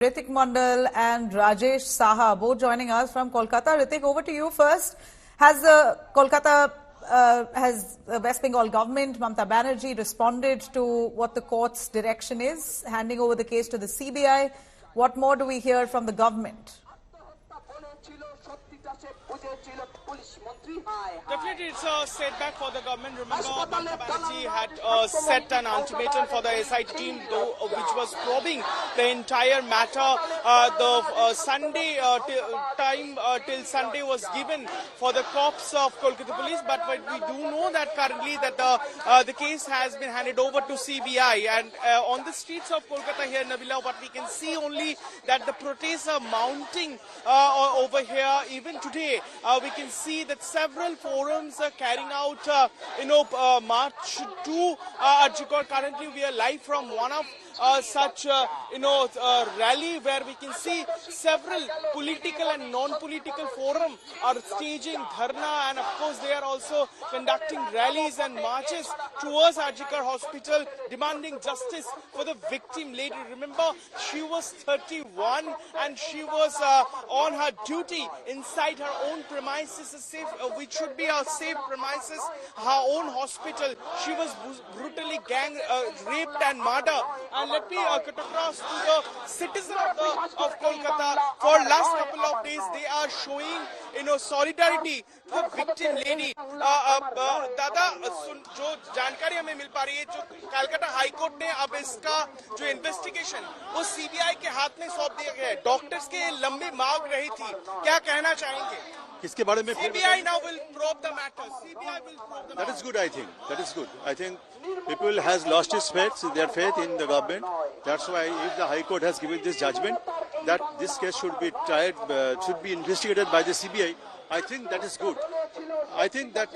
Ritik Mandal and Rajesh Saha, both joining us from Kolkata. Ritik, over to you first. Has the West Bengal government, Mamata Banerjee, responded to what the court's direction is, handing over the case to the CBI? What more do we hear from the government? Definitely, it's a setback for the government. Remember, Mamata Banerjee had set an ultimatum for the SIT team, which was probing the entire matter. The Sunday time till Sunday was given for the cops of Kolkata Police, but we do know that currently that the case has been handed over to CBI. And on the streets of Kolkata here, Nabila, what we can see only that the protests are mounting over here. Even today, we can see that several forums are carrying out, march to Arjikor. Currently, we are live from one of such rally where we can see several political and non-political forum are staging dharna, and of course they are also conducting rallies and marches towards Arjikor Hospital, demanding justice for the victim lady. Remember, she was 31 and she was on her duty inside her own premises, which should be a safe premises, her own hospital. She was brutally raped and murdered. And let me cut across to the citizens of Kolkata. For last couple of days, they are showing, solidarity to the victim lady. दादा जो जानकारी हमें मिल पा रही है, जो Calcutta high court ने अब इसका जो इन्वेस्टिगेशन वो सीबीआई के हाथ में सौंप दिया गया है. डॉक्टर्स के लंबी मांग रही थी, क्या कहना चाहेंगे? किसके बारे में? CBI now will probe the matter. CBI will probe the matter. That is good, I think. That is good. I think people has lost their faith in the government. That's why if the High Court has given this judgment that this case should be tried, should be investigated by the CBI, I think that is good. I think that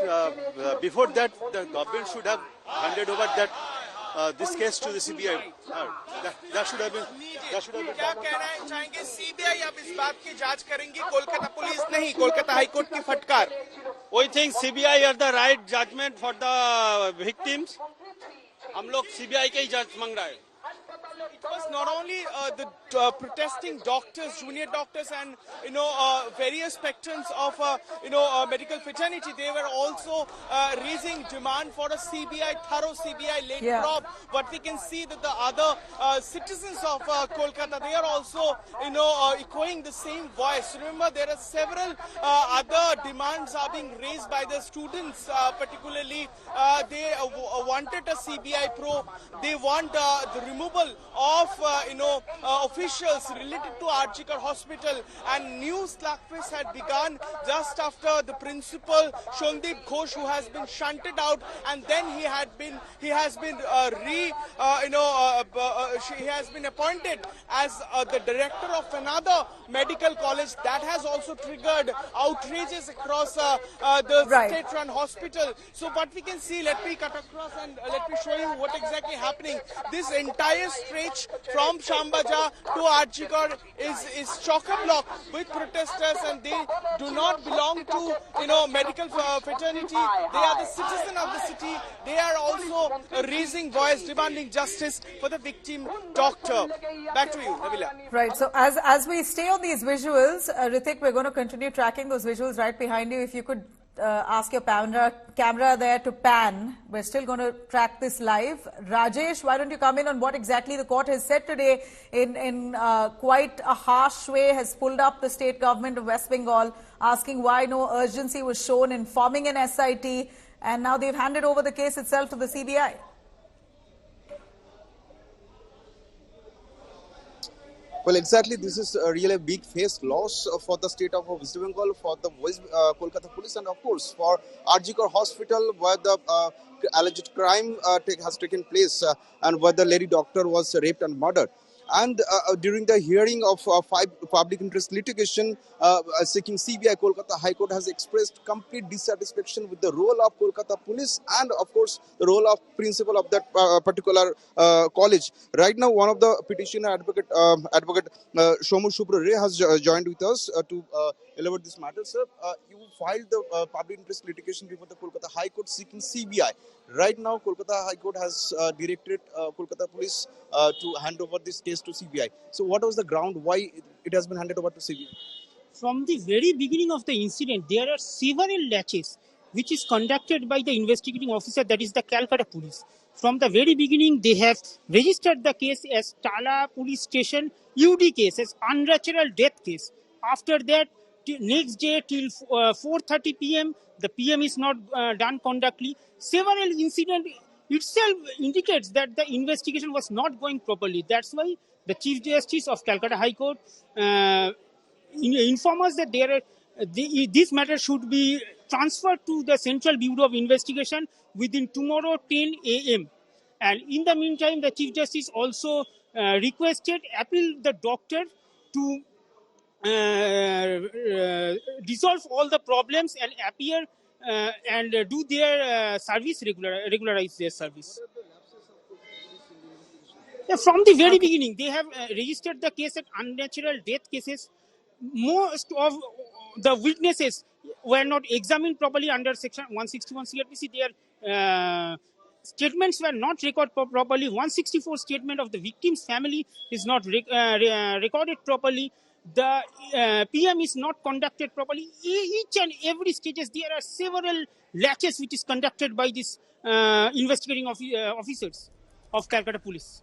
before that the government should have handed over this case to the CBI. That should have been. क्या कहना चाहेंगे? CBI अब इस बात की जांच करेंगी, Kolkata police नहीं. कोलकाता हाई कोर्ट की फटकार. We think CBI are the right judgment for the victims. हम लोग CBI के ही जज मांग रहे हैं. It was not only the protesting doctors, junior doctors, and various patrons of medical fraternity. They were also raising demand for a thorough CBI late probe. But we can see that the other citizens of Kolkata, they are also echoing the same voice. Remember, there are several other demands are being raised by the students. Particularly, they wanted a CBI probe. They want the removal of officials related to Arjikor Hospital, and new slugfest had begun just after the principal Shondeep Ghosh, who has been shunted out, and then he has been appointed as the director of another medical college. That has also triggered outrages across the state-run hospital. So what we can see, let me cut across and let me show you what exactly happening. This entire stretch from Shambaja to Arjikor is chock-a-block with protesters, and they do not belong to medical fraternity. They are the citizen of the city. They are also raising voice, demanding justice for the victim doctor. Back to you, Nabila. Right. So as we stay on these visuals, Ritik, we're going to continue tracking those visuals right behind you. If you could ask your camera there to pan. We're still going to track this live. Rajesh, why don't you come in on what exactly the court has said today in quite a harsh way, has pulled up the state government of West Bengal, asking why no urgency was shown in forming an SIT, and now they've handed over the case itself to the CBI. Well, exactly. This is really a big face loss for the state of West Bengal, for the Kolkata police, and of course for Arjikor Hospital, where the alleged crime has taken place and where the lady doctor was raped and murdered. And during the hearing of public interest litigation seeking CBI, Kolkata High Court has expressed complete dissatisfaction with the role of Kolkata police and, of course, the role of principal of that particular college. Right now, one of the petitioner advocate Shomu Subra Ray has joined with us to elaborate this matter. Sir, you filed the public interest litigation before the Kolkata High Court seeking CBI. Right now, Kolkata High Court has directed Kolkata Police to hand over this case to CBI. So what was the ground why it has been handed over to CBI? From the very beginning of the incident, there are several latches which is conducted by the investigating officer, that is the Calcutta Police. From the very beginning, they have registered the case as Tala Police Station UD case, as unnatural death case. After that, next day till 4:30 p.m., the PM is not done conductly. Several incident itself indicates that the investigation was not going properly. That's why the Chief Justice of Calcutta High Court inform us that this matter should be transferred to the Central Bureau of Investigation within tomorrow 10 a.m. And in the meantime, the Chief Justice also appealed the doctor to resolve all the problems and appear and do their service, regularize their service. Yeah, from the very beginning, they have registered the case as unnatural death cases. Most of the witnesses were not examined properly under Section 161 CRPC. Their statements were not recorded properly. 164 statement of the victim's family is not recorded properly. The PM is not conducted properly. Each and every stages, there are several latches which is conducted by these investigating officers of Calcutta Police.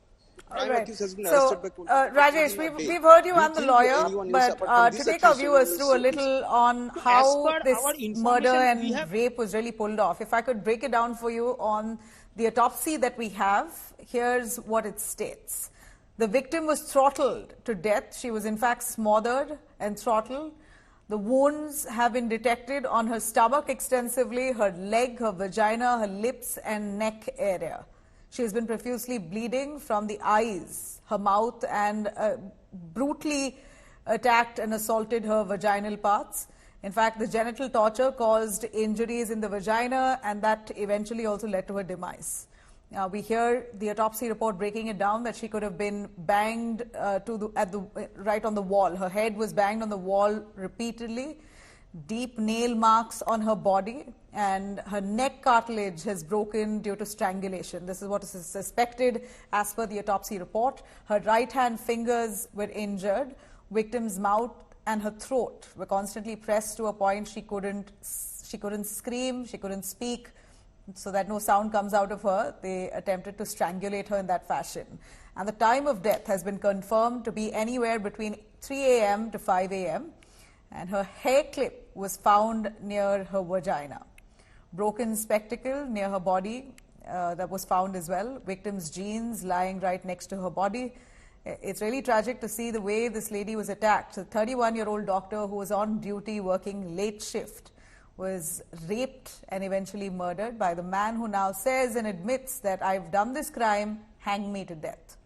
Right. So, Rajesh, we've heard you and the lawyer, but to take our viewers through a little on how this murder and rape was really pulled off, if I could break it down for you on the autopsy that we have, here's what it states. The victim was throttled to death. She was in fact smothered and throttled. The wounds have been detected on her stomach extensively, her leg, her vagina, her lips and neck area. She has been profusely bleeding from the eyes, her mouth, and brutally attacked and assaulted her vaginal parts. In fact, the genital torture caused injuries in the vagina, and that eventually also led to her demise. Now, we hear the autopsy report breaking it down that she could have been banged right on the wall. Her head was banged on the wall repeatedly. Deep nail marks on her body, and her neck cartilage has broken due to strangulation. This is what is suspected as per the autopsy report. Her right hand fingers were injured. Victim's mouth and her throat were constantly pressed to a point she couldn't scream, she couldn't speak, so that no sound comes out of her. They attempted to strangulate her in that fashion. And the time of death has been confirmed to be anywhere between 3 a.m. to 5 a.m. and her hair clip was found near her vagina. Broken spectacle near her body that was found as well. Victim's jeans lying right next to her body. It's really tragic to see the way this lady was attacked. A 31-year-old doctor who was on duty working late shift was raped and eventually murdered by the man who now says and admits that I've done this crime, hang me to death.